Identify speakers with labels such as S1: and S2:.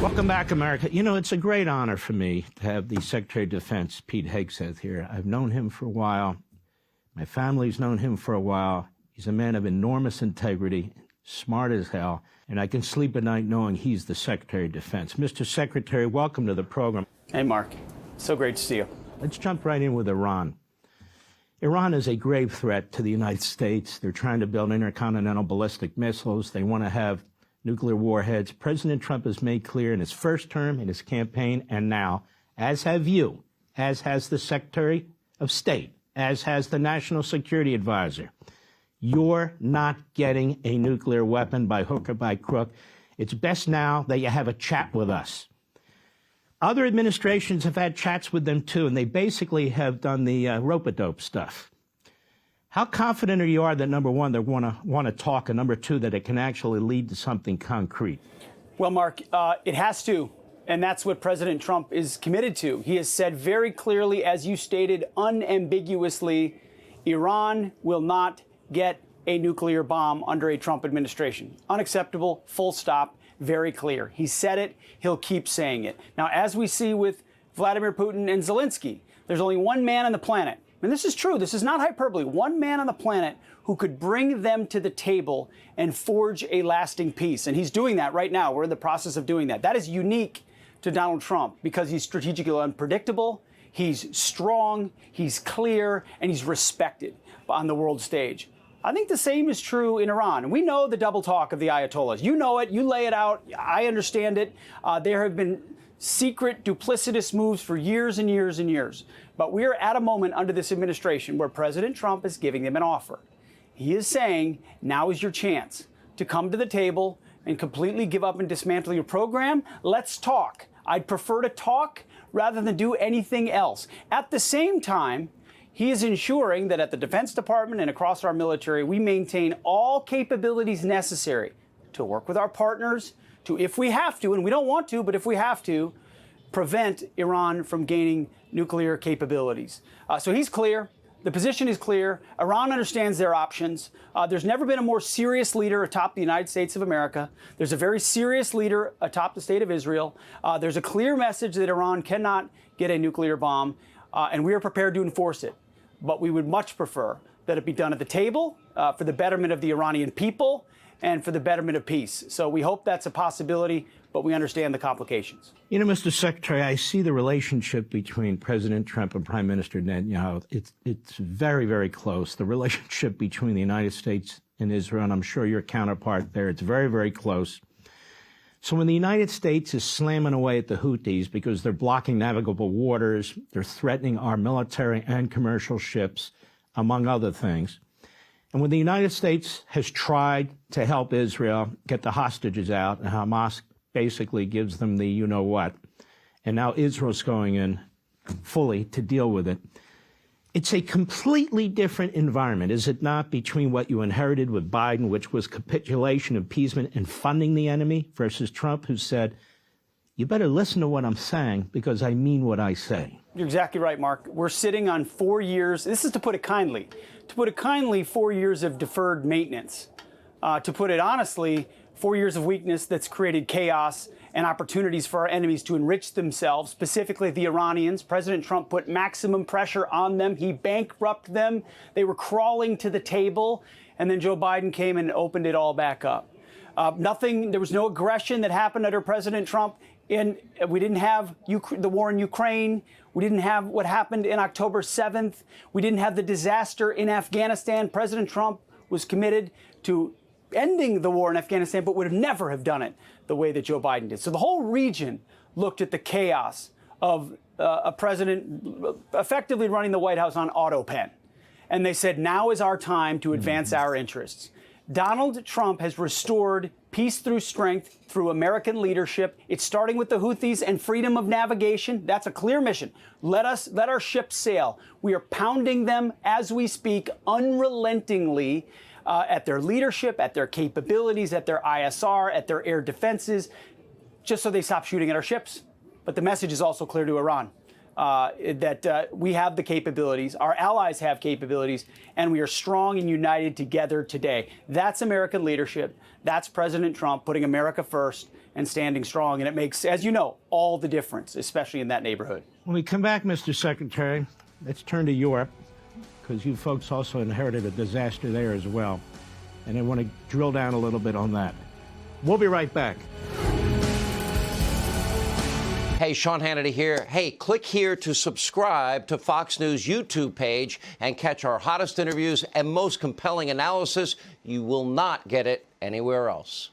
S1: Welcome back, America. You know, it's a great honor for me to have the Secretary of Defense, Pete Hegseth, here. I've known him for a while. My family's known him for a while. He's a man of enormous integrity, smart as hell, and I can sleep at night knowing he's the Secretary of Defense. Mr. Secretary, welcome to the program.
S2: Hey, Mark. So great to see you.
S1: Let's jump right in with Iran. Iran is a grave threat to the United States. They're trying to build intercontinental ballistic missiles. They want to have nuclear warheads. President Trump has made clear in his first term, in his campaign, and now, as have you, as has the Secretary of State, as has the National Security Advisor, you're not getting a nuclear weapon by hook or by crook. It's best now that you have a chat with us. Other administrations have had chats with them, too, and they basically have done the rope-a-dope stuff. How confident are you that, number one, they want to talk, and number two, that it can actually lead to something concrete?
S2: Well, Mark, it has to, and that's what President Trump is committed to. He has said very clearly, as you stated, unambiguously, Iran will not get a nuclear bomb under a Trump administration. Unacceptable, full stop, very clear. He said it, he'll keep saying it. Now, as we see with Vladimir Putin and Zelensky, there's only one man on the planet, and this is true, this is not hyperbole, one man on the planet who could bring them to the table and forge a lasting peace. And he's doing that right now. We're in the process of doing that. That is unique to Donald Trump because he's strategically unpredictable, he's strong, he's clear, and he's respected on the world stage. I think the same is true in Iran. We know the double talk of the Ayatollahs. You know it, you lay it out, I understand it. There have been secret, duplicitous moves for years and years and years. But we are at a moment under this administration where President Trump is giving them an offer. He is saying, now is your chance to come to the table and completely give up and dismantle your program. Let's talk. I'd prefer to talk rather than do anything else. At the same time, he is ensuring that at the Defense Department and across our military, we maintain all capabilities necessary to work with our partners, to, if we have to, and we don't want to, but if we have to, prevent Iran from gaining nuclear capabilities. So he's clear. The position is clear. Iran understands their options. There's never been a more serious leader atop the United States of America. There's a very serious leader atop the state of Israel. There's a clear message that Iran cannot get a nuclear bomb, and we are prepared to enforce it. But we would much prefer that it be done at the table for the betterment of the Iranian people and for the betterment of peace. So we hope that's a possibility, but we understand the complications.
S1: You know, Mr. Secretary, I see the relationship between President Trump and Prime Minister Netanyahu. It's very, very close. The relationship between the United States and Israel, and I'm sure your counterpart there, it's very, very close. So when the United States is slamming away at the Houthis because they're blocking navigable waters, they're threatening our military and commercial ships, among other things, and when the United States has tried to help Israel get the hostages out, and Hamas basically gives them the you-know-what, and now Israel's going in fully to deal with it, it's a completely different environment, is it not, between what you inherited with Biden, which was capitulation, appeasement, and funding the enemy, versus Trump, who said, you better listen to what I'm saying because I mean what I say.
S2: You're exactly right, Mark. We're sitting on 4 years. This is to put it kindly. To put it kindly, 4 years of deferred maintenance. To put it honestly, 4 years of weakness that's created chaos and opportunities for our enemies to enrich themselves, specifically the Iranians. President Trump put maximum pressure on them. He bankrupted them. They were crawling to the table. And then Joe Biden came and opened it all back up. There was no aggression that happened under President Trump. And we didn't have the war in Ukraine. We didn't have what happened in October 7th. We didn't have the disaster in Afghanistan. President Trump was committed to ending the war in Afghanistan, but would have never have done it the way that Joe Biden did. So the whole region looked at the chaos of a president effectively running the White House on auto pen. And they said, now is our time to advance our interests. Donald Trump has restored peace through strength, through American leadership. It's starting with the Houthis and freedom of navigation. That's a clear mission. Let our ships sail. We are pounding them as we speak, unrelentingly, at their leadership, at their capabilities, at their ISR, at their air defenses, just so they stop shooting at our ships. But the message is also clear to Iran. That we have the capabilities, our allies have capabilities, and we are strong and united together today. That's American leadership. That's President Trump putting America first and standing strong. And it makes, as you know, all the difference, especially in that neighborhood.
S1: When we come back, Mr. Secretary, let's turn to Europe, because you folks also inherited a disaster there as well. And I want to drill down a little bit on that. We'll be right back.
S3: Hey, Sean Hannity here. Hey, click here to subscribe to Fox News YouTube page and catch our hottest interviews and most compelling analysis. You will not get it anywhere else.